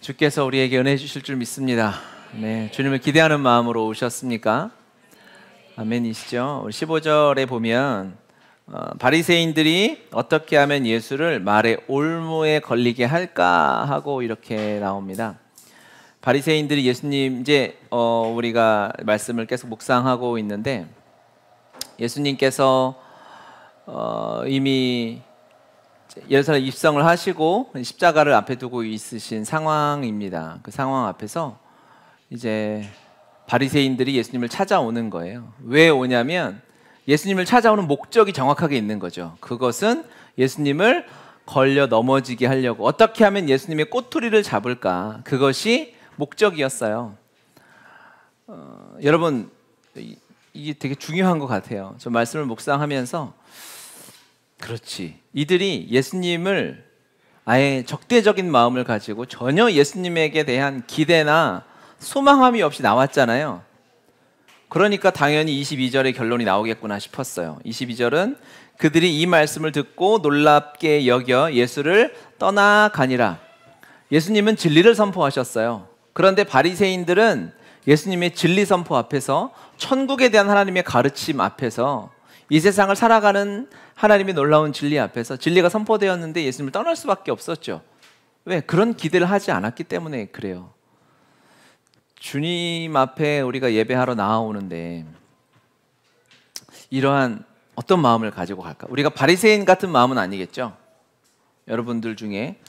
주께서 우리에게 은혜 주실 줄 믿습니다. 네, 주님을 기대하는 마음으로 오셨습니까? 아멘이시죠? 우리 15절에 보면 바리새인들이 어떻게 하면 예수를 말의 올무에 걸리게 할까 하고 이렇게 나옵니다. 바리새인들이 예수님 이제 우리가 말씀을 계속 묵상하고 있는데 예수님께서 이미 예루살렘 입성을 하시고 십자가를 앞에 두고 있으신 상황입니다. 그 상황 앞에서 이제 바리새인들이 예수님을 찾아오는 거예요. 왜 오냐면 예수님을 찾아오는 목적이 정확하게 있는 거죠. 그것은 예수님을 걸려 넘어지게 하려고 어떻게 하면 예수님의 꼬투리를 잡을까, 그것이 목적이었어요. 여러분 이게 되게 중요한 것 같아요. 저 말씀을 묵상하면서 그렇지, 이들이 예수님을 아예 적대적인 마음을 가지고 전혀 예수님에게 대한 기대나 소망함이 없이 나왔잖아요. 그러니까 당연히 22절의 결론이 나오겠구나 싶었어요. 22절은 그들이 이 말씀을 듣고 놀랍게 여겨 예수를 떠나가니라. 예수님은 진리를 선포하셨어요. 그런데 바리새인들은 예수님의 진리 선포 앞에서, 천국에 대한 하나님의 가르침 앞에서, 이 세상을 살아가는 하나님의 놀라운 진리 앞에서 진리가 선포되었는데 예수님을 떠날 수밖에 없었죠. 왜? 그런 기대를 하지 않았기 때문에 그래요. 주님 앞에 우리가 예배하러 나아오는데 이러한 어떤 마음을 가지고 갈까? 우리가 바리새인 같은 마음은 아니겠죠? 여러분들 중에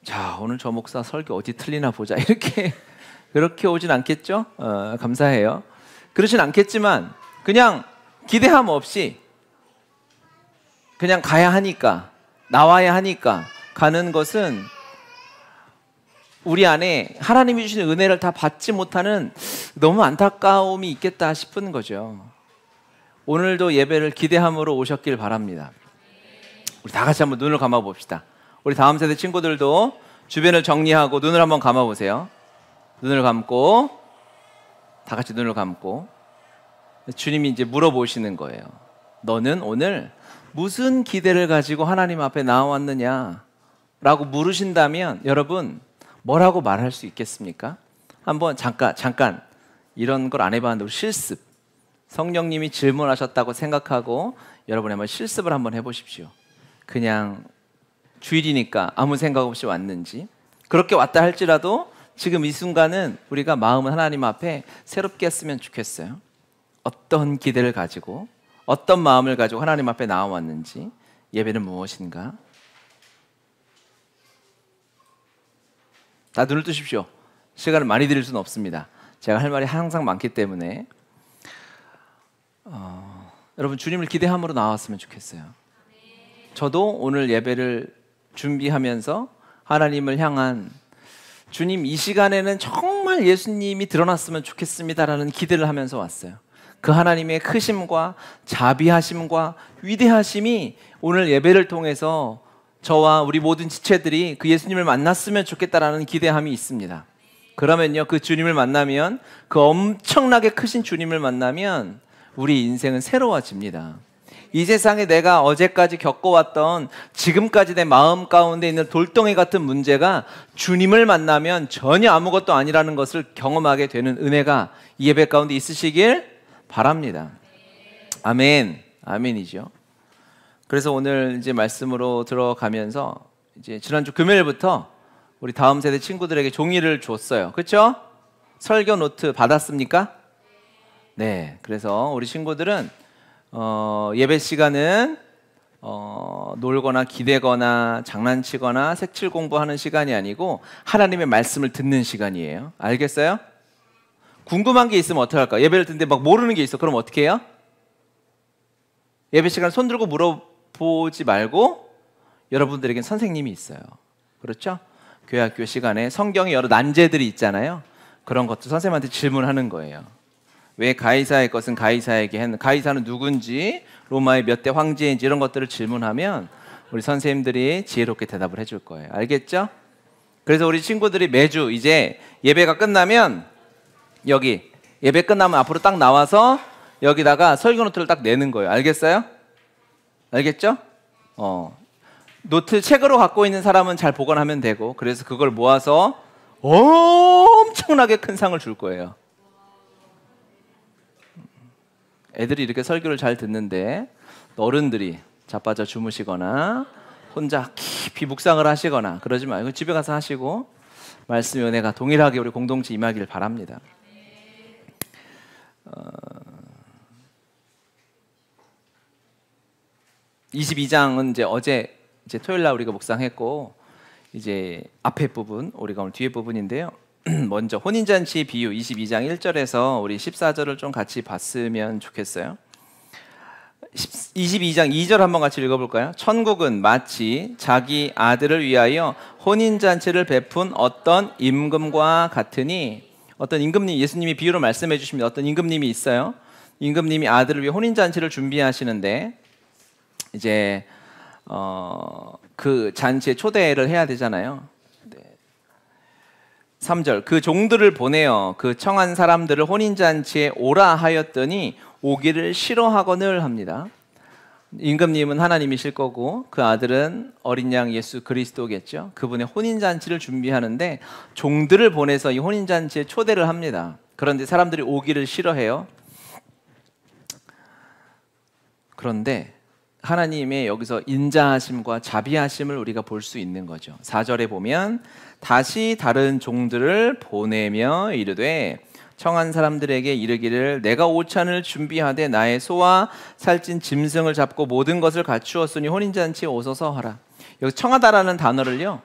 자, 오늘 저 목사 설교 어디 틀리나 보자 이렇게 그렇게 오진 않겠죠? 감사해요. 그러진 않겠지만 그냥 기대함 없이 그냥 가야 하니까, 나와야 하니까 가는 것은 우리 안에 하나님이 주시는 은혜를 다 받지 못하는 너무 안타까움이 있겠다 싶은 거죠. 오늘도 예배를 기대함으로 오셨길 바랍니다. 우리 다 같이 한번 눈을 감아 봅시다. 우리 다음 세대 친구들도 주변을 정리하고 눈을 한번 감아 보세요. 눈을 감고, 다 같이 눈을 감고 주님이 이제 물어보시는 거예요. 너는 오늘 무슨 기대를 가지고 하나님 앞에 나왔느냐 라고 물으신다면 여러분 뭐라고 말할 수 있겠습니까? 한번 잠깐 이런 걸 안 해봤는데 우리 실습, 성령님이 질문하셨다고 생각하고 여러분 한번 실습을 한번 해보십시오. 그냥 주일이니까 아무 생각 없이 왔는지, 그렇게 왔다 할지라도 지금 이 순간은 우리가 마음을 하나님 앞에 새롭게 했으면 좋겠어요. 어떤 기대를 가지고 어떤 마음을 가지고 하나님 앞에 나와왔는지, 예배는 무엇인가? 다 눈을 뜨십시오. 시간을 많이 드릴 수는 없습니다. 제가 할 말이 항상 많기 때문에 여러분 주님을 기대함으로 나왔으면 좋겠어요. 저도 오늘 예배를 준비하면서 하나님을 향한 주님, 이 시간에는 정말 예수님이 드러났으면 좋겠습니다라는 기대를 하면서 왔어요. 그 하나님의 크심과 자비하심과 위대하심이 오늘 예배를 통해서 저와 우리 모든 지체들이 그 예수님을 만났으면 좋겠다라는 기대함이 있습니다. 그러면요, 그 주님을 만나면, 그 엄청나게 크신 주님을 만나면 우리 인생은 새로워집니다. 이 세상에 내가 어제까지 겪어왔던, 지금까지 내 마음 가운데 있는 돌덩이 같은 문제가 주님을 만나면 전혀 아무것도 아니라는 것을 경험하게 되는 은혜가 이 예배 가운데 있으시길 바랍니다. 아멘. 아멘이죠. 그래서 오늘 이제 말씀으로 들어가면서 이제 지난주 금요일부터 우리 다음 세대 친구들에게 종이를 줬어요. 그렇죠? 설교 노트 받았습니까? 네. 그래서 우리 친구들은 예배 시간은 놀거나 기대거나 장난치거나 색칠 공부하는 시간이 아니고 하나님의 말씀을 듣는 시간이에요. 알겠어요? 궁금한 게 있으면 어떻게 할까? 예배를 듣는데 막 모르는 게 있어. 그럼 어떻게 해요? 예배 시간 손 들고 물어보지 말고 여러분들에겐 선생님이 있어요. 그렇죠? 교회 학교 시간에 성경에 여러 난제들이 있잖아요. 그런 것도 선생님한테 질문하는 거예요. 왜 가이사의 것은 가이사에게 했는, 가이사는 누군지, 로마의 몇 대 황제인지 이런 것들을 질문하면 우리 선생님들이 지혜롭게 대답을 해줄 거예요. 알겠죠? 그래서 우리 친구들이 매주 이제 예배가 끝나면 여기 예배 끝나면 앞으로 딱 나와서 여기다가 설교 노트를 딱 내는 거예요. 알겠어요? 알겠죠? 노트 책으로 갖고 있는 사람은 잘 보관하면 되고, 그래서 그걸 모아서 엄청나게 큰 상을 줄 거예요. 애들이 이렇게 설교를 잘 듣는데 어른들이 자빠져 주무시거나 혼자 깊이 묵상을 하시거나 그러지 말고 집에 가서 하시고 말씀의 은혜가 동일하게 우리 공동체 임하기를 바랍니다. 22장은 이제 어제 토요일 날 우리가 묵상했고 이제 앞에 부분 우리가 오늘 뒤에 부분인데요. 먼저 혼인잔치 비유 22장 1절에서 우리 14절을 좀 같이 봤으면 좋겠어요. 22장 2절 한번 같이 읽어볼까요? 천국은 마치 자기 아들을 위하여 혼인잔치를 베푼 어떤 임금과 같으니, 어떤 임금님, 예수님이 비유로 말씀해 주십니다. 어떤 임금님이 있어요. 임금님이 아들을 위해 혼인잔치를 준비하시는데 이제 그 잔치에 초대를 해야 되잖아요. 3절 그 종들을 보내어 그 청한 사람들을 혼인잔치에 오라 하였더니 오기를 싫어하거늘 합니다. 임금님은 하나님이실 거고 그 아들은 어린 양 예수 그리스도겠죠. 그분의 혼인잔치를 준비하는데 종들을 보내서 이 혼인잔치에 초대를 합니다. 그런데 사람들이 오기를 싫어해요. 그런데 하나님의 여기서 인자하심과 자비하심을 우리가 볼 수 있는 거죠. 4절에 보면 다시 다른 종들을 보내며 이르되 청한 사람들에게 이르기를 내가 오찬을 준비하되 나의 소와 살찐 짐승을 잡고 모든 것을 갖추었으니 혼인잔치에 오소서 하라. 여기 청하다라는 단어를요,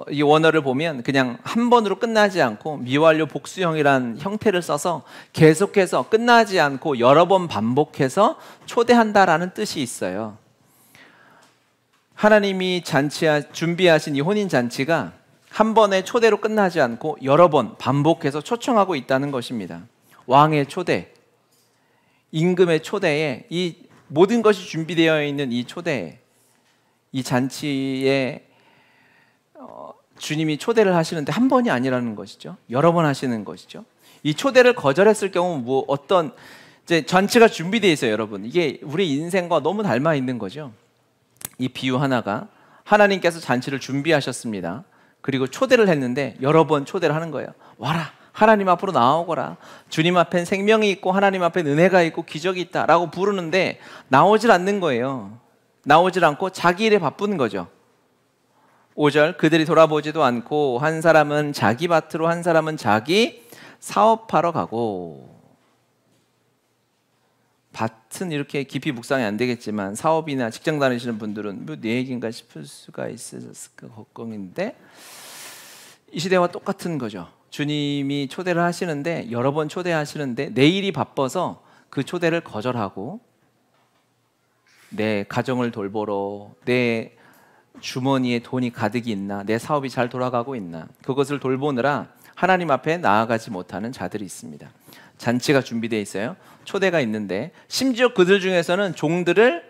이 원어를 보면 그냥 한 번으로 끝나지 않고 미완료 복수형이란 형태를 써서 계속해서 끝나지 않고 여러 번 반복해서 초대한다라는 뜻이 있어요. 하나님이 준비하신 이 혼인잔치가 한 번의 초대로 끝나지 않고 여러 번 반복해서 초청하고 있다는 것입니다. 왕의 초대, 임금의 초대에 이 모든 것이 준비되어 있는 이 초대에, 이 잔치에 주님이 초대를 하시는데 한 번이 아니라는 것이죠. 여러 번 하시는 것이죠. 이 초대를 거절했을 경우 어떤 이제 잔치가 준비되어 있어요, 여러분. 이게 우리 인생과 너무 닮아 있는 거죠. 이 비유 하나가 하나님께서 잔치를 준비하셨습니다. 그리고 초대를 했는데 여러 번 초대를 하는 거예요. 와라, 하나님 앞으로 나오거라. 주님 앞엔 생명이 있고 하나님 앞엔 은혜가 있고 기적이 있다라고 부르는데 나오질 않는 거예요. 나오질 않고 자기 일에 바쁜 거죠. 5절 그들이 돌아보지도 않고 한 사람은 자기 밭으로 한 사람은 자기 사업하러 가고. 밭은 이렇게 깊이 묵상이 안 되겠지만 사업이나 직장 다니시는 분들은 뭐 내 얘기인가 싶을 수가 있을까 걱정인데 이 시대와 똑같은 거죠. 주님이 초대를 하시는데 여러 번 초대하시는데 내 일이 바빠서 그 초대를 거절하고 내 가정을 돌보러, 내 주머니에 돈이 가득이 있나, 내 사업이 잘 돌아가고 있나, 그것을 돌보느라 하나님 앞에 나아가지 못하는 자들이 있습니다. 잔치가 준비되어 있어요. 초대가 있는데 심지어 그들 중에서는 종들을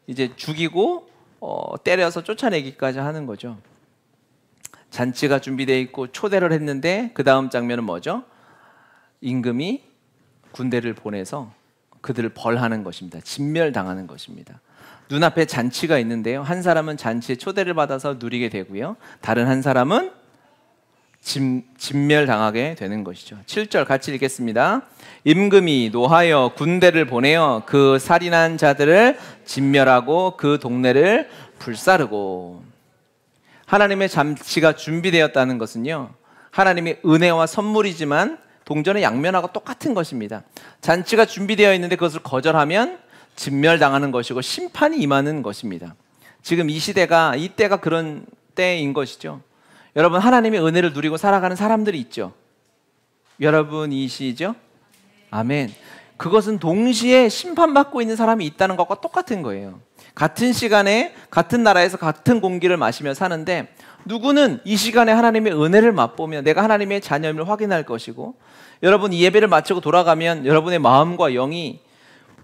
이제 죽이고 때려서 쫓아내기까지 하는 거죠. 잔치가 준비되어 있고 초대를 했는데 그 다음 장면은 뭐죠? 임금이 군대를 보내서 그들을 벌하는 것입니다. 진멸당하는 것입니다. 눈앞에 잔치가 있는데요, 한 사람은 잔치에 초대를 받아서 누리게 되고요, 다른 한 사람은 진멸당하게 되는 것이죠. 7절 같이 읽겠습니다. 임금이 노하여 군대를 보내어 그 살인한 자들을 진멸하고 그 동네를 불사르고. 하나님의 잔치가 준비되었다는 것은요, 하나님의 은혜와 선물이지만 동전의 양면하고 똑같은 것입니다. 잔치가 준비되어 있는데 그것을 거절하면 진멸당하는 것이고 심판이 임하는 것입니다. 지금 이 시대가, 이 때가 그런 때인 것이죠. 여러분, 하나님의 은혜를 누리고 살아가는 사람들이 있죠. 여러분이시죠? 아멘. 그것은 동시에 심판받고 있는 사람이 있다는 것과 똑같은 거예요. 같은 시간에 같은 나라에서 같은 공기를 마시며 사는데 누구는 이 시간에 하나님의 은혜를 맛보며 내가 하나님의 자녀임을 확인할 것이고, 여러분 이 예배를 마치고 돌아가면 여러분의 마음과 영이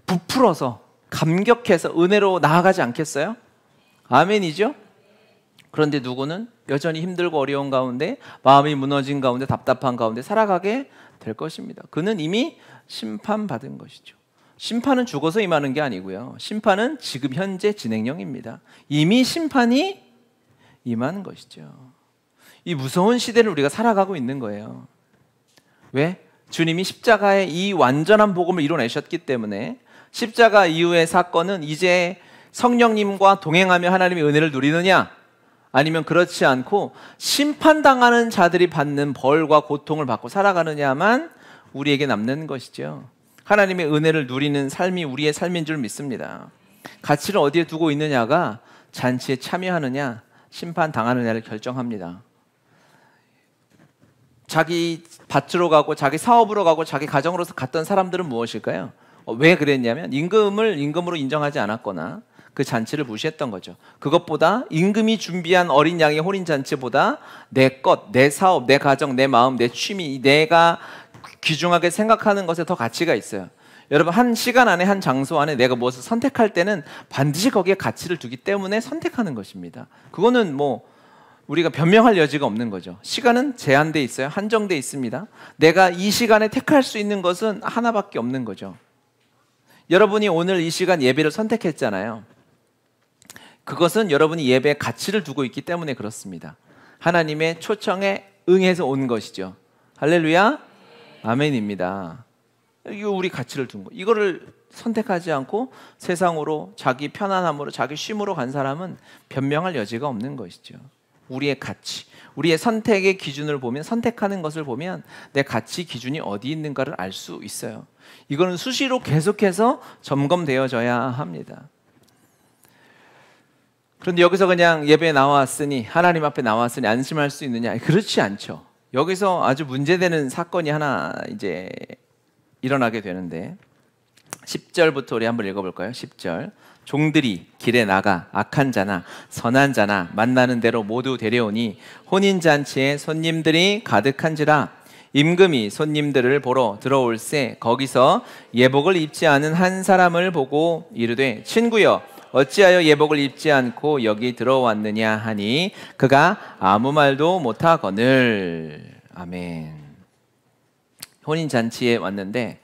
부풀어서 감격해서 은혜로 나아가지 않겠어요? 아멘이죠? 그런데 누구는 여전히 힘들고 어려운 가운데, 마음이 무너진 가운데, 답답한 가운데 살아가게 될 것입니다. 그는 이미 심판받은 것이죠. 심판은 죽어서 임하는 게 아니고요, 심판은 지금 현재 진행형입니다. 이미 심판이 임하는 것이죠. 이 무서운 시대를 우리가 살아가고 있는 거예요. 왜? 주님이 십자가의 이 완전한 복음을 이뤄내셨기 때문에 십자가 이후의 사건은 이제 성령님과 동행하며 하나님의 은혜를 누리느냐, 아니면 그렇지 않고 심판당하는 자들이 받는 벌과 고통을 받고 살아가느냐만 우리에게 남는 것이죠. 하나님의 은혜를 누리는 삶이 우리의 삶인 줄 믿습니다. 가치를 어디에 두고 있느냐가 잔치에 참여하느냐, 심판당하느냐를 결정합니다. 자기 밭으로 가고 자기 사업으로 가고 자기 가정으로서 갔던 사람들은 무엇일까요? 왜 그랬냐면 임금을 임금으로 인정하지 않았거나 그 잔치를 무시했던 거죠. 그것보다 임금이 준비한 어린 양의 혼인잔치보다 내 것, 내 사업, 내 가정, 내 마음, 내 취미, 내가 귀중하게 생각하는 것에 더 가치가 있어요. 여러분, 한 시간 안에, 한 장소 안에 내가 무엇을 선택할 때는 반드시 거기에 가치를 두기 때문에 선택하는 것입니다. 그거는 뭐 우리가 변명할 여지가 없는 거죠. 시간은 제한돼 있어요. 한정돼 있습니다. 내가 이 시간에 택할 수 있는 것은 하나밖에 없는 거죠. 여러분이 오늘 이 시간 예배를 선택했잖아요. 그것은 여러분이 예배에 가치를 두고 있기 때문에 그렇습니다. 하나님의 초청에 응해서 온 것이죠. 할렐루야, 아멘입니다. 이거 우리 가치를 둔 거. 이거를 선택하지 않고 세상으로, 자기 편안함으로, 자기 쉼으로 간 사람은 변명할 여지가 없는 것이죠. 우리의 가치, 우리의 선택의 기준을 보면, 선택하는 것을 보면 내 가치 기준이 어디 있는가를 알 수 있어요. 이거는 수시로 계속해서 점검되어져야 합니다. 그런데 여기서 그냥 예배에 나왔으니, 하나님 앞에 나왔으니 안심할 수 있느냐? 그렇지 않죠. 여기서 아주 문제되는 사건이 하나 이제 일어나게 되는데, 10절부터 우리 한번 읽어볼까요? 10절. 종들이 길에 나가 악한 자나 선한 자나 만나는 대로 모두 데려오니 혼인잔치에 손님들이 가득한지라. 임금이 손님들을 보러 들어올새 거기서 예복을 입지 않은 한 사람을 보고 이르되, 친구여, 어찌하여 예복을 입지 않고 여기 들어왔느냐 하니 그가 아무 말도 못하거늘. 아멘. 혼인잔치에 왔는데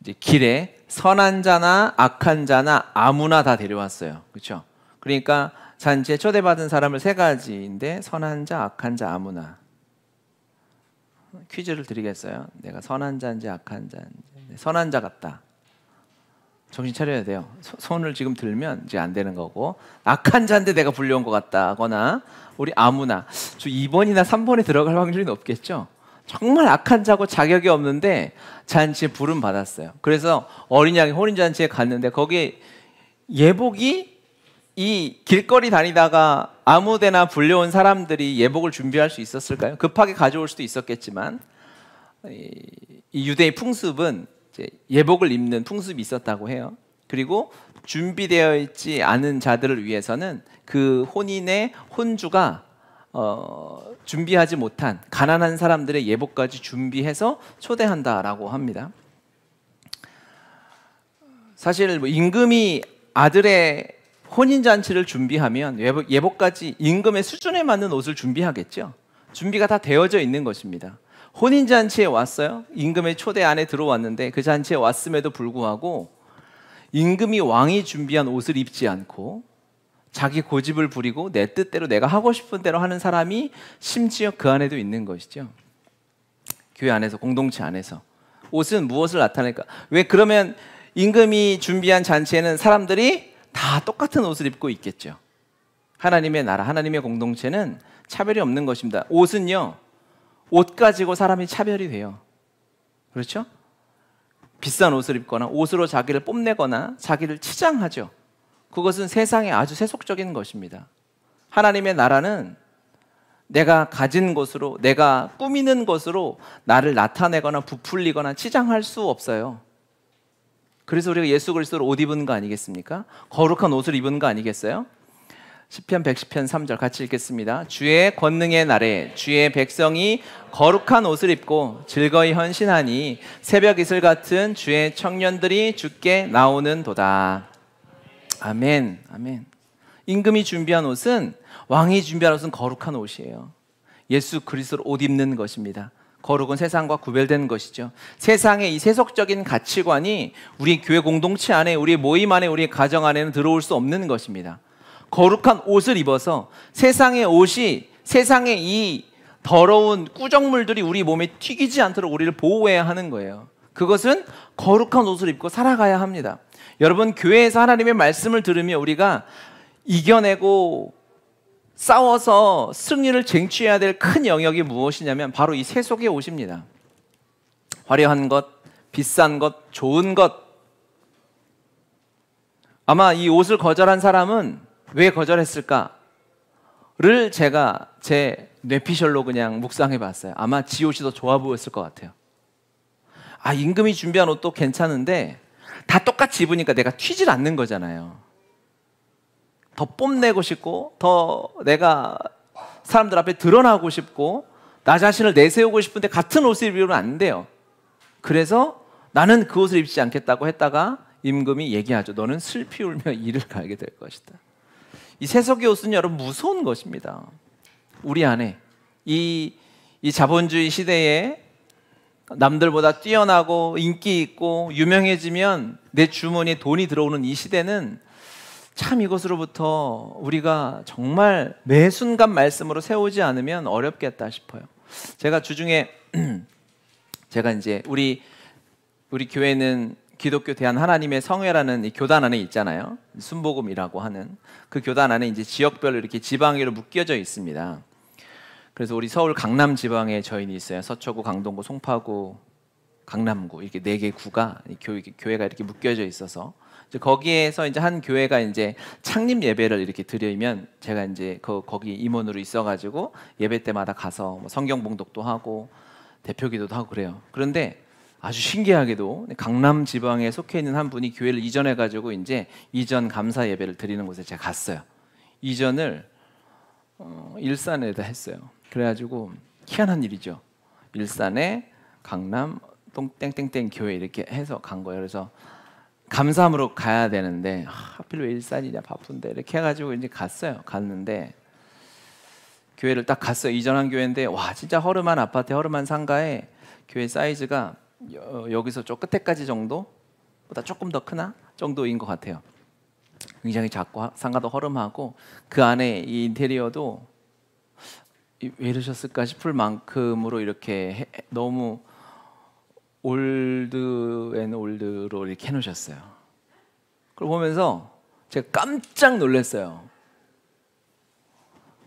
이제 길에 선한 자나 악한 자나 아무나 다 데려왔어요. 그렇죠? 그러니까 잔치에 초대받은 사람을 세 가지인데, 선한 자, 악한 자, 아무나. 퀴즈를 드리겠어요. 내가 선한 자인지 악한 자인지. 선한 자 같다. 정신 차려야 돼요. 손을 지금 들면 이제 안 되는 거고, 악한 자인데 내가 불려온 것 같다 하거나, 우리 아무나. 저 2번이나 3번에 들어갈 확률이 높겠죠? 정말 악한 자고 자격이 없는데 잔치에 부름 받았어요. 그래서 어린 양이 혼인잔치에 갔는데 거기에 예복이, 이 길거리 다니다가 아무데나 불려온 사람들이 예복을 준비할 수 있었을까요? 급하게 가져올 수도 있었겠지만, 이 유대의 풍습은 이제 예복을 입는 풍습이 있었다고 해요. 그리고 준비되어 있지 않은 자들을 위해서는 그 혼인의 혼주가 준비하지 못한 가난한 사람들의 예복까지 준비해서 초대한다라고 합니다. 사실 임금이 아들의 혼인잔치를 준비하면 예복까지 임금의 수준에 맞는 옷을 준비하겠죠. 준비가 다 되어져 있는 것입니다. 혼인잔치에 왔어요. 임금의 초대 안에 들어왔는데 그 잔치에 왔음에도 불구하고 임금이 왕이 준비한 옷을 입지 않고 자기 고집을 부리고 내 뜻대로, 내가 하고 싶은 대로 하는 사람이 심지어 그 안에도 있는 것이죠. 교회 안에서, 공동체 안에서. 옷은 무엇을 나타낼까? 왜 그러면 임금이 준비한 잔치에는 사람들이 다 똑같은 옷을 입고 있겠죠. 하나님의 나라, 하나님의 공동체는 차별이 없는 것입니다. 옷은요, 옷 가지고 사람이 차별이 돼요. 그렇죠? 비싼 옷을 입거나 옷으로 자기를 뽐내거나 자기를 치장하죠. 그것은 세상에 아주 세속적인 것입니다. 하나님의 나라는 내가 가진 것으로, 내가 꾸미는 것으로 나를 나타내거나 부풀리거나 치장할 수 없어요. 그래서 우리가 예수 그리스도로 옷 입은 거 아니겠습니까? 거룩한 옷을 입은 거 아니겠어요? 시편 110편 3절 같이 읽겠습니다. 주의 권능의 날에 주의 백성이 거룩한 옷을 입고 즐거이 헌신하니 새벽 이슬 같은 주의 청년들이 주께 나오는 도다. 아멘, 아멘. 임금이 준비한 옷은, 왕이 준비한 옷은 거룩한 옷이에요. 예수 그리스도로 옷 입는 것입니다. 거룩은 세상과 구별된 것이죠. 세상의 이 세속적인 가치관이 우리 교회 공동체 안에, 우리 모임 안에, 우리 가정 안에는 들어올 수 없는 것입니다. 거룩한 옷을 입어서 세상의 옷이 세상의 이 더러운 꾸정물들이 우리 몸에 튀기지 않도록 우리를 보호해야 하는 거예요. 그것은 거룩한 옷을 입고 살아가야 합니다. 여러분, 교회에서 하나님의 말씀을 들으며 우리가 이겨내고 싸워서 승리를 쟁취해야 될 큰 영역이 무엇이냐면 바로 이 세속의 옷입니다. 화려한 것, 비싼 것, 좋은 것. 아마 이 옷을 거절한 사람은 왜 거절했을까를 제가 제 뇌피셜로 그냥 묵상해 봤어요. 아마 지 옷이 더 좋아 보였을 것 같아요. 아, 임금이 준비한 옷도 괜찮은데 다 똑같이 입으니까 내가 튀질 않는 거잖아요. 더 뽐내고 싶고 더 내가 사람들 앞에 드러나고 싶고 나 자신을 내세우고 싶은데 같은 옷을 입으면 안 돼요. 그래서 나는 그 옷을 입지 않겠다고 했다가 임금이 얘기하죠. 너는 슬피 울며 이를 갈게 될 것이다. 이 세속의 옷은 여러분 무서운 것입니다. 우리 안에 이 자본주의 시대에 남들보다 뛰어나고 인기 있고 유명해지면 내 주머니에 돈이 들어오는 이 시대는 참 이것으로부터 우리가 정말 매 순간 말씀으로 세우지 않으면 어렵겠다 싶어요. 제가 주중에 제가 이제 우리 교회는 기독교 대한 하나님의 성회라는 이 교단 안에 있잖아요. 순복음이라고 하는 그 교단 안에 이제 지역별로 이렇게 지방으로 묶여져 있습니다. 그래서 우리 서울 강남 지방에 저희는 있어요. 서초구, 강동구, 송파구, 강남구 이렇게 4개 구가 교회가 이렇게 묶여져 있어서 이제 거기에서 이제 한 교회가 이제 창립 예배를 이렇게 드리면 제가 이제 거기 임원으로 있어가지고 예배 때마다 가서 뭐 성경 봉독도 하고 대표기도도 하고 그래요. 그런데 아주 신기하게도 강남 지방에 속해 있는 한 분이 교회를 이전해가지고 이제 이전 감사 예배를 드리는 곳에 제가 갔어요. 이전을 일산에다 했어요. 그래가지고 희한한 일이죠. 일산에 강남 땡땡땡 교회 이렇게 해서 간 거예요. 그래서 감사함으로 가야 되는데 하필 왜 일산이냐 바쁜데 이렇게 해가지고 이제 갔어요. 갔는데 교회를 딱 갔어요. 이전한 교회인데 와 진짜 허름한 아파트 허름한 상가에 교회 사이즈가 여기서 저 끝에까지 정도보다 조금 더 크나 정도인 것 같아요. 굉장히 작고 상가도 허름하고 그 안에 이 인테리어도 왜 이러셨을까 싶을 만큼으로 이렇게 너무 올드 앤 올드로 이렇게 해놓으셨어요. 그걸 보면서 제가 깜짝 놀랐어요.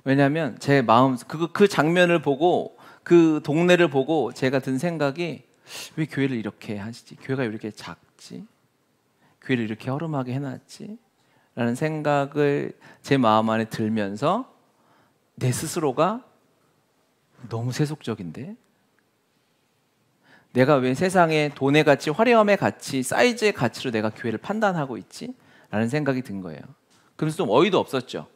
왜냐하면 제 마음 그 장면을 보고 그 동네를 보고 제가 든 생각이 왜 교회를 이렇게 하시지? 교회가 왜 이렇게 작지? 교회를 이렇게 허름하게 해놨지? 라는 생각을 제 마음 안에 들면서 내 스스로가 너무 세속적인데? 내가 왜 세상의 돈의 가치, 화려함의 가치, 사이즈의 가치로 내가 교회를 판단하고 있지? 라는 생각이 든 거예요. 그래서 좀 어이도 없었죠.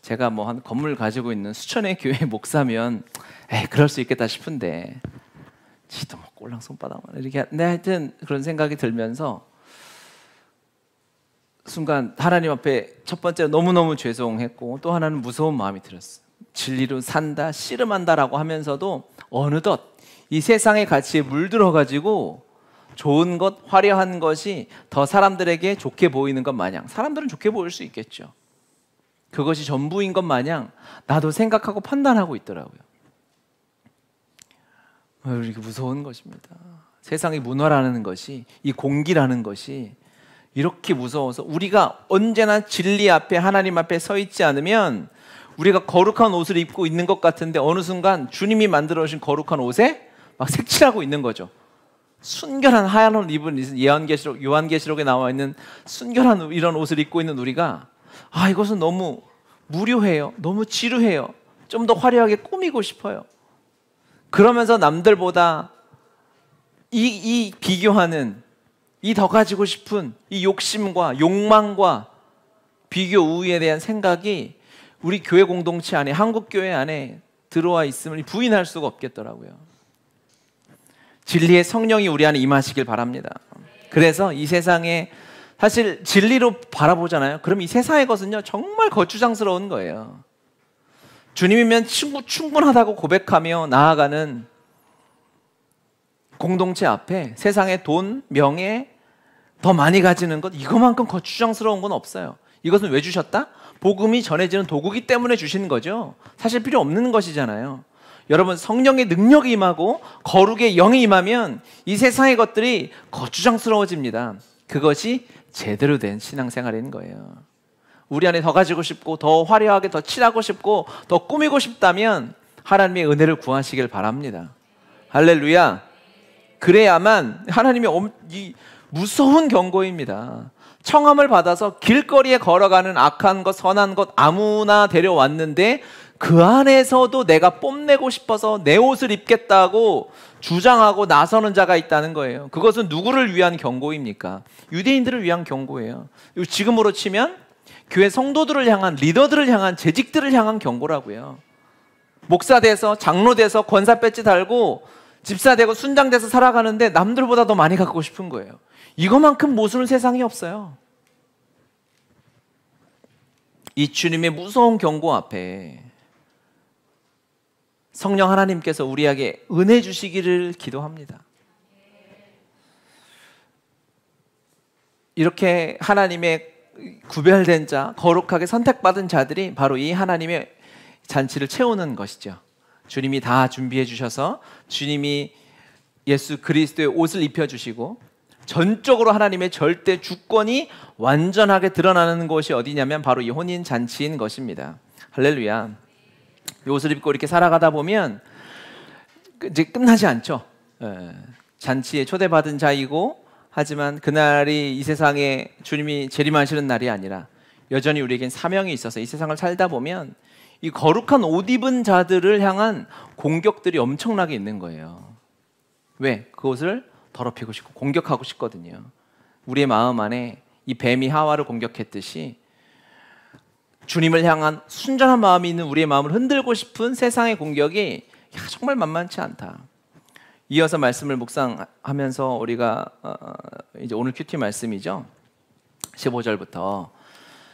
제가 뭐 한 건물 가지고 있는 수천의 교회 목사면 그럴 수 있겠다 싶은데 지도 뭐 꼴랑 손바닥만 이렇게 근데 하여튼 그런 생각이 들면서 순간 하나님 앞에 첫 번째 너무너무 죄송했고 또 하나는 무서운 마음이 들었어요. 진리로 산다, 씨름한다라고 하면서도 어느덧 이 세상의 가치에 물들어가지고 좋은 것, 화려한 것이 더 사람들에게 좋게 보이는 것 마냥 사람들은 좋게 보일 수 있겠죠. 그것이 전부인 것 마냥 나도 생각하고 판단하고 있더라고요. 이렇게 무서운 것입니다. 세상의 문화라는 것이 이 공기라는 것이 이렇게 무서워서 우리가 언제나 진리 앞에 하나님 앞에 서 있지 않으면 우리가 거룩한 옷을 입고 있는 것 같은데 어느 순간 주님이 만들어 주신 거룩한 옷에 막 색칠하고 있는 거죠. 순결한 하얀 옷을 입은 요한계시록에 나와 있는 순결한 이런 옷을 입고 있는 우리가 이것은 너무 무료해요. 너무 지루해요. 좀 더 화려하게 꾸미고 싶어요. 그러면서 남들보다 이 비교하는 이 더 가지고 싶은 이 욕심과 욕망과 비교 우위에 대한 생각이 우리 교회 공동체 안에 한국 교회 안에 들어와 있음을 부인할 수가 없겠더라고요. 진리의 성령이 우리 안에 임하시길 바랍니다. 그래서 이 세상에 사실 진리로 바라보잖아요. 그럼 이 세상의 것은요 정말 거추장스러운 거예요. 주님이면 충분하다고 고백하며 나아가는 공동체 앞에 세상의 돈, 명예 더 많이 가지는 것 이거만큼 거추장스러운 건 없어요. 이것은 왜 주셨다? 복음이 전해지는 도구기 때문에 주시는 거죠. 사실 필요 없는 것이잖아요. 여러분, 성령의 능력이 임하고 거룩의 영이 임하면 이 세상의 것들이 거추장스러워집니다. 그것이 제대로 된 신앙생활인 거예요. 우리 안에 더 가지고 싶고 더 화려하게 더 칠하고 싶고 더 꾸미고 싶다면 하나님의 은혜를 구하시길 바랍니다. 할렐루야. 그래야만 하나님의 이 무서운 경고입니다. 청함을 받아서 길거리에 걸어가는 악한 것 선한 것 아무나 데려왔는데 그 안에서도 내가 뽐내고 싶어서 내 옷을 입겠다고 주장하고 나서는 자가 있다는 거예요. 그것은 누구를 위한 경고입니까? 유대인들을 위한 경고예요. 지금으로 치면 교회 성도들을 향한, 리더들을 향한, 재직들을 향한 경고라고요. 목사 돼서, 장로 돼서, 권사 배지 달고 집사 되고 순장 돼서 살아가는데 남들보다 더 많이 갖고 싶은 거예요. 이것만큼 모순은 세상에 없어요. 이 주님의 무서운 경고 앞에 성령 하나님께서 우리에게 은혜 주시기를 기도합니다. 이렇게 하나님의 구별된 자, 거룩하게 선택받은 자들이 바로 이 하나님의 잔치를 채우는 것이죠. 주님이 다 준비해 주셔서 주님이 예수 그리스도의 옷을 입혀주시고 전적으로 하나님의 절대 주권이 완전하게 드러나는 곳이 어디냐면 바로 이 혼인잔치인 것입니다. 할렐루야. 이 옷을 입고 이렇게 살아가다 보면 이제 끝나지 않죠. 잔치에 초대받은 자이고 하지만 그날이 이 세상에 주님이 재림하시는 날이 아니라 여전히 우리에겐 사명이 있어서 이 세상을 살다 보면 이 거룩한 옷 입은 자들을 향한 공격들이 엄청나게 있는 거예요. 왜? 그것을 더럽히고 싶고 공격하고 싶거든요. 우리의 마음 안에 이 뱀이 하와를 공격했듯이 주님을 향한 순전한 마음이 있는 우리의 마음을 흔들고 싶은 세상의 공격이 정말 만만치 않다. 이어서 말씀을 묵상하면서 우리가 이제 오늘 큐티 말씀이죠. 15절부터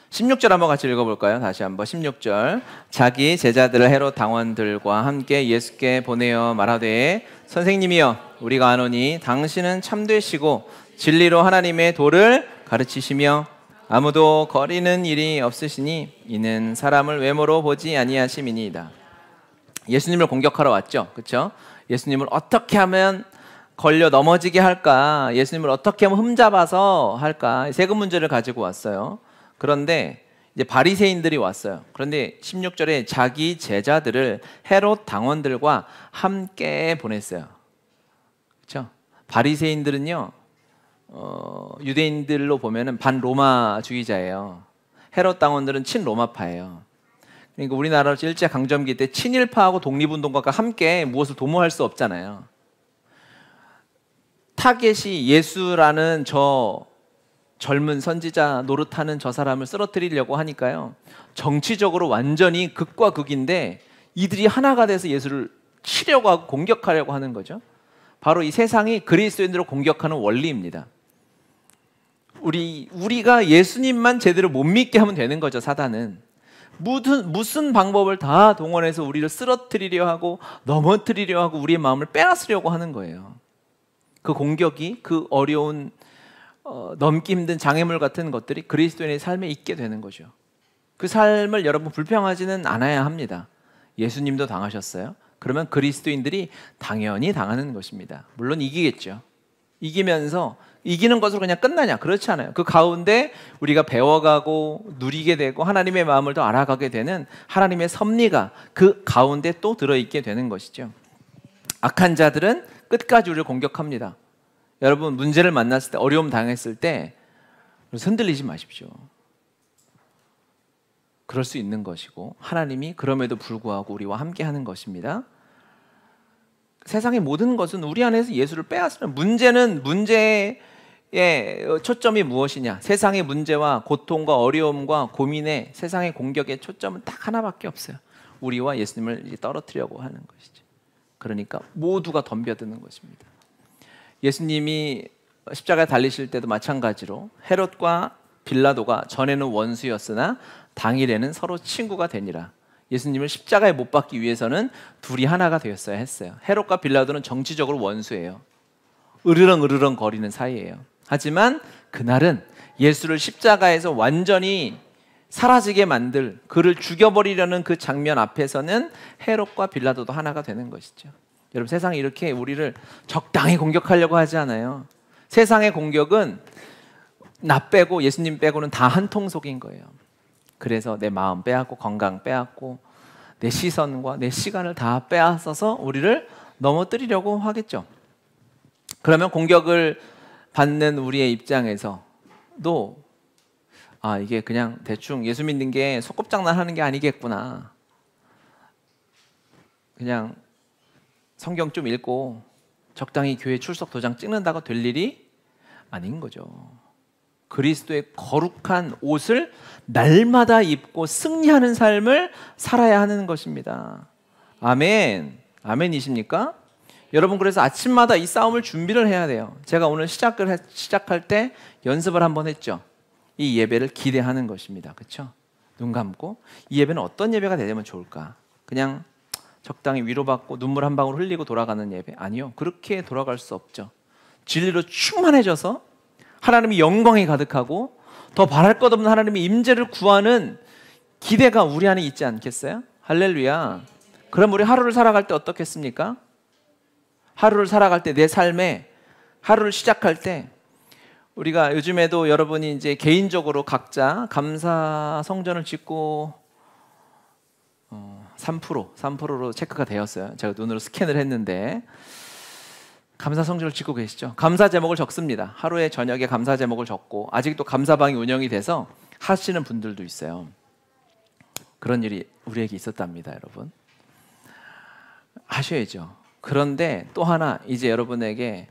16절 한번 같이 읽어볼까요? 다시 한번 16절. 자기 제자들을 헤롯 당원들과 함께 예수께 보내어 말하되 선생님이여 우리가 아노니 당신은 참되시고 진리로 하나님의 도를 가르치시며 아무도 거리는 일이 없으시니 이는 사람을 외모로 보지 아니하심이니이다. 예수님을 공격하러 왔죠. 그렇죠? 예수님을 어떻게 하면 걸려 넘어지게 할까? 예수님을 어떻게 하면 흠잡아서 할까? 세금 문제를 가지고 왔어요. 그런데 이제 바리새인들이 왔어요. 그런데 16절에 자기 제자들을 헤롯 당원들과 함께 보냈어요. 그렇죠? 바리새인들은요, 유대인들로 보면은 반로마주의자예요. 헤롯 당원들은 친로마파예요. 그러니까 우리나라 일제 강점기 때 친일파하고 독립운동가가 함께 무엇을 도모할 수 없잖아요. 타겟이 예수라는 저 젊은 선지자 노릇하는 저 사람을 쓰러뜨리려고 하니까요. 정치적으로 완전히 극과 극인데 이들이 하나가 돼서 예수를 치려고 하고 공격하려고 하는 거죠. 바로 이 세상이 그리스도인들을 공격하는 원리입니다. 우리가 예수님만 제대로 못 믿게 하면 되는 거죠. 사단은 무슨 방법을 다 동원해서 우리를 쓰러뜨리려 하고 넘어뜨리려 하고 우리의 마음을 빼앗으려고 하는 거예요. 그 공격이 그 어려운 넘기 힘든 장애물 같은 것들이 그리스도인의 삶에 있게 되는 거죠. 그 삶을 여러분 불평하지는 않아야 합니다. 예수님도 당하셨어요. 그러면 그리스도인들이 당연히 당하는 것입니다. 물론 이기겠죠. 이기면서 이기는 것으로 그냥 끝나냐? 그렇지 않아요. 그 가운데 우리가 배워가고 누리게 되고 하나님의 마음을 더 알아가게 되는 하나님의 섭리가 그 가운데 또 들어있게 되는 것이죠. 악한 자들은 끝까지 우리를 공격합니다. 여러분 문제를 만났을 때 어려움 당했을 때 흔들리지 마십시오. 그럴 수 있는 것이고 하나님이 그럼에도 불구하고 우리와 함께 하는 것입니다. 세상의 모든 것은 우리 안에서 예수를 빼앗으면 문제의 초점이 무엇이냐? 세상의 문제와 고통과 어려움과 고민의 세상의 공격의 초점은 딱 하나밖에 없어요. 우리와 예수님을 떨어뜨리려고 하는 것이죠. 그러니까 모두가 덤벼드는 것입니다. 예수님이 십자가에 달리실 때도 마찬가지로 헤롯과 빌라도가 전에는 원수였으나 당일에는 서로 친구가 되니라. 예수님을 십자가에 못 박기 위해서는 둘이 하나가 되었어야 했어요. 헤롯과 빌라도는 정치적으로 원수예요. 으르렁 거리는 사이예요. 하지만 그날은 예수를 십자가에서 완전히 사라지게 만들, 그를 죽여버리려는 그 장면 앞에서는 헤롯과 빌라도도 하나가 되는 것이죠. 여러분, 세상이 이렇게 우리를 적당히 공격하려고 하지 않아요. 세상의 공격은 나 빼고 예수님 빼고는 다 한 통속인 거예요. 그래서 내 마음 빼앗고 건강 빼앗고 내 시선과 내 시간을 다 빼앗아서 우리를 넘어뜨리려고 하겠죠. 그러면 공격을 받는 우리의 입장에서도 이게 그냥 대충 예수 믿는 게 소꿉장난 하는 게 아니겠구나. 그냥 성경 좀 읽고 적당히 교회 출석 도장 찍는다고 될 일이 아닌 거죠. 그리스도의 거룩한 옷을 날마다 입고 승리하는 삶을 살아야 하는 것입니다. 아멘. 아멘이십니까? 여러분, 그래서 아침마다 이 싸움을 준비를 해야 돼요. 제가 오늘 시작할 때 연습을 한번 했죠. 이 예배를 기대하는 것입니다. 그렇죠? 눈 감고 이 예배는 어떤 예배가 되면 좋을까? 그냥 적당히 위로받고 눈물 한 방울 흘리고 돌아가는 예배? 아니요. 그렇게 돌아갈 수 없죠. 진리로 충만해져서 하나님의 영광이 가득하고 더 바랄 것 없는 하나님의 임재를 구하는 기대가 우리 안에 있지 않겠어요? 할렐루야. 그럼 우리 하루를 살아갈 때 어떻겠습니까? 하루를 살아갈 때 내 삶에 하루를 시작할 때 우리가 요즘에도 여러분이 이제 개인적으로 각자 감사 성전을 짓고 3%로 체크가 되었어요. 제가 눈으로 스캔을 했는데 감사 성전을 짓고 계시죠? 감사 제목을 적습니다. 하루에 저녁에 감사 제목을 적고 아직도 감사방이 운영이 돼서 하시는 분들도 있어요. 그런 일이 우리에게 있었답니다, 여러분. 하셔야죠. 그런데 또 하나 이제 여러분에게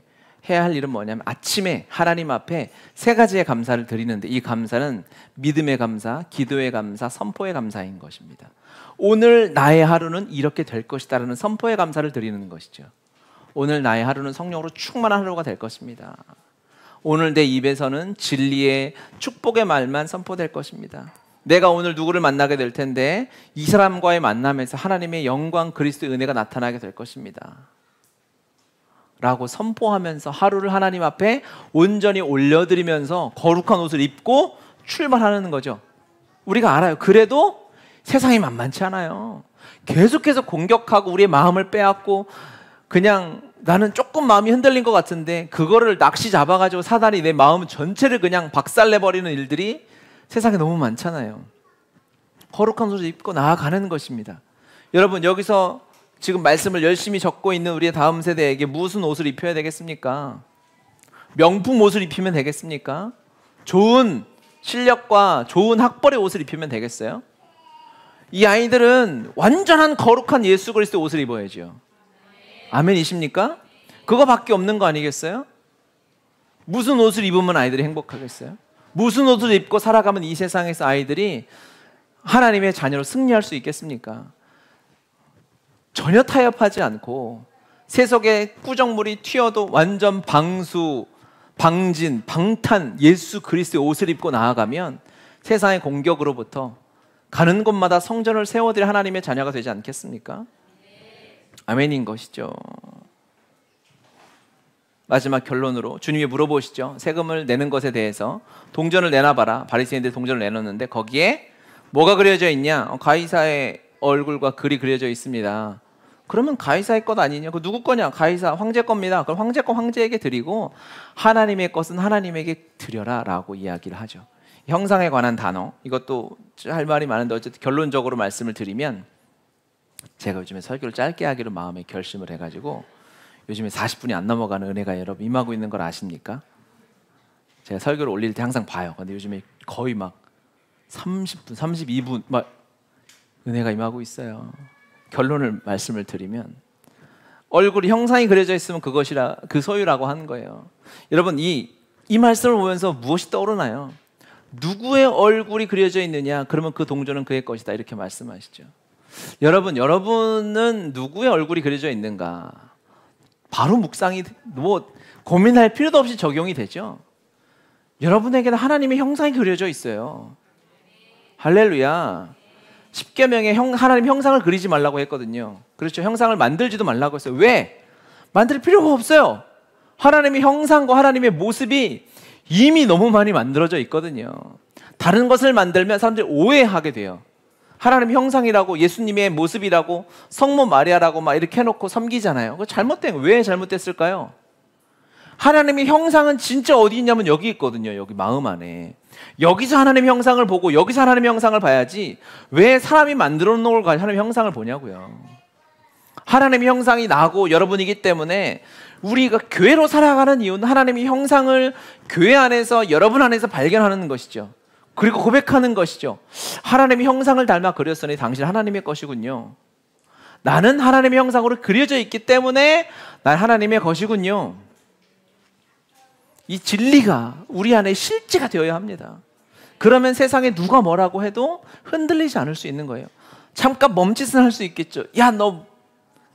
해야 할 일은 뭐냐면 아침에 하나님 앞에 세 가지의 감사를 드리는데 이 감사는 믿음의 감사, 기도의 감사, 선포의 감사인 것입니다. 오늘 나의 하루는 이렇게 될 것이다라는 선포의 감사를 드리는 것이죠. 오늘 나의 하루는 성령으로 충만한 하루가 될 것입니다. 오늘 내 입에서는 진리의 축복의 말만 선포될 것입니다. 내가 오늘 누구를 만나게 될 텐데 이 사람과의 만남에서 하나님의 영광, 그리스도의 은혜가 나타나게 될 것입니다 라고 선포하면서 하루를 하나님 앞에 온전히 올려드리면서 거룩한 옷을 입고 출발하는 거죠. 우리가 알아요. 그래도 세상이 만만치 않아요. 계속해서 공격하고 우리의 마음을 빼앗고 그냥 나는 조금 마음이 흔들린 것 같은데 그거를 낚시 잡아가지고 사단이 내 마음 전체를 그냥 박살내버리는 일들이 세상에 너무 많잖아요. 거룩한 옷을 입고 나아가는 것입니다. 여러분, 여기서 지금 말씀을 열심히 적고 있는 우리의 다음 세대에게 무슨 옷을 입혀야 되겠습니까? 명품 옷을 입히면 되겠습니까? 좋은 실력과 좋은 학벌의 옷을 입히면 되겠어요? 이 아이들은 완전한 거룩한 예수 그리스도의 옷을 입어야죠. 아멘이십니까? 그거밖에 없는 거 아니겠어요? 무슨 옷을 입으면 아이들이 행복하겠어요? 무슨 옷을 입고 살아가면 이 세상에서 아이들이 하나님의 자녀로 승리할 수 있겠습니까? 전혀 타협하지 않고 세속의 꾸정물이 튀어도 완전 방수, 방진, 방탄 예수 그리스도의 옷을 입고 나아가면 세상의 공격으로부터 가는 곳마다 성전을 세워드릴 하나님의 자녀가 되지 않겠습니까? 아멘인 것이죠. 마지막 결론으로 주님이 물어보시죠. 세금을 내는 것에 대해서 동전을 내놔봐라. 바리새인들이 동전을 내놓는데 거기에 뭐가 그려져 있냐? 가이사의 얼굴과 글이 그려져 있습니다. 그러면 가이사의 것 아니냐? 그 누구 거냐? 가이사 황제 겁니다. 그럼 황제 거 황제에게 드리고 하나님의 것은 하나님에게 드려라 라고 이야기를 하죠. 형상에 관한 단어, 이것도 할 말이 많은데 어쨌든 결론적으로 말씀을 드리면 제가 요즘에 설교를 짧게 하기로 마음에 결심을 해가지고 요즘에 40분이 안 넘어가는 은혜가 여러분 임하고 있는 걸 아십니까? 제가 설교를 올릴 때 항상 봐요. 근데 요즘에 거의 막 30분, 32분 막 은혜가 임하고 있어요. 결론을 말씀을 드리면 얼굴이 형상이 그려져 있으면 그것이라 그 소유라고 하는 거예요. 여러분 이 말씀을 보면서 무엇이 떠오르나요? 누구의 얼굴이 그려져 있느냐? 그러면 그 동전은 그의 것이다 이렇게 말씀하시죠. 여러분은 누구의 얼굴이 그려져 있는가? 바로 묵상이 뭐 고민할 필요도 없이 적용이 되죠. 여러분에게는 하나님의 형상이 그려져 있어요. 할렐루야. 십계명에 하나님 형상을 그리지 말라고 했거든요. 그렇죠. 형상을 만들지도 말라고 했어요. 왜? 만들 필요가 없어요. 하나님의 형상과 하나님의 모습이 이미 너무 많이 만들어져 있거든요. 다른 것을 만들면 사람들이 오해하게 돼요. 하나님 형상이라고 예수님의 모습이라고 성모 마리아라고 막 이렇게 해놓고 섬기잖아요. 그거 잘못된 거예요. 왜 잘못됐을까요? 하나님의 형상은 진짜 어디 있냐면 여기 있거든요. 여기 마음 안에. 여기서 하나님의 형상을 보고 여기서 하나님의 형상을 봐야지 왜 사람이 만들어 놓은 걸 하나님의 형상을 보냐고요. 하나님의 형상이 나고 여러분이기 때문에 우리가 교회로 살아가는 이유는 하나님의 형상을 교회 안에서 여러분 안에서 발견하는 것이죠. 그리고 고백하는 것이죠. 하나님의 형상을 닮아 그렸으니 당신 하나님의 것이군요. 나는 하나님의 형상으로 그려져 있기 때문에 난 하나님의 것이군요. 이 진리가 우리 안에 실제가 되어야 합니다. 그러면 세상에 누가 뭐라고 해도 흔들리지 않을 수 있는 거예요. 잠깐 멈칫은 할 수 있겠죠. 야, 너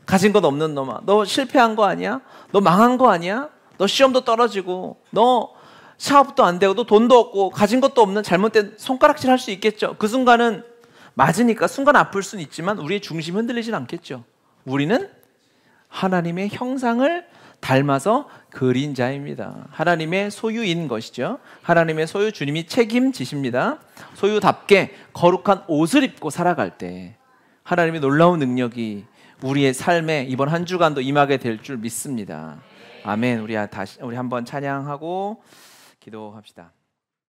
가진 것 없는 놈아, 너 실패한 거 아니야? 너 망한 거 아니야? 너 시험도 떨어지고 너 사업도 안 되고 너 돈도 없고 가진 것도 없는 잘못된 손가락질 할 수 있겠죠. 그 순간은 맞으니까 순간 아플 수는 있지만 우리의 중심이 흔들리진 않겠죠. 우리는 하나님의 형상을 닮아서 그린 자입니다. 하나님의 소유인 것이죠. 하나님의 소유, 주님이 책임지십니다. 소유답게 거룩한 옷을 입고 살아갈 때 하나님의 놀라운 능력이 우리의 삶에 이번 한 주간도 임하게 될 줄 믿습니다. 아멘. 우리 한번 찬양하고 기도합시다.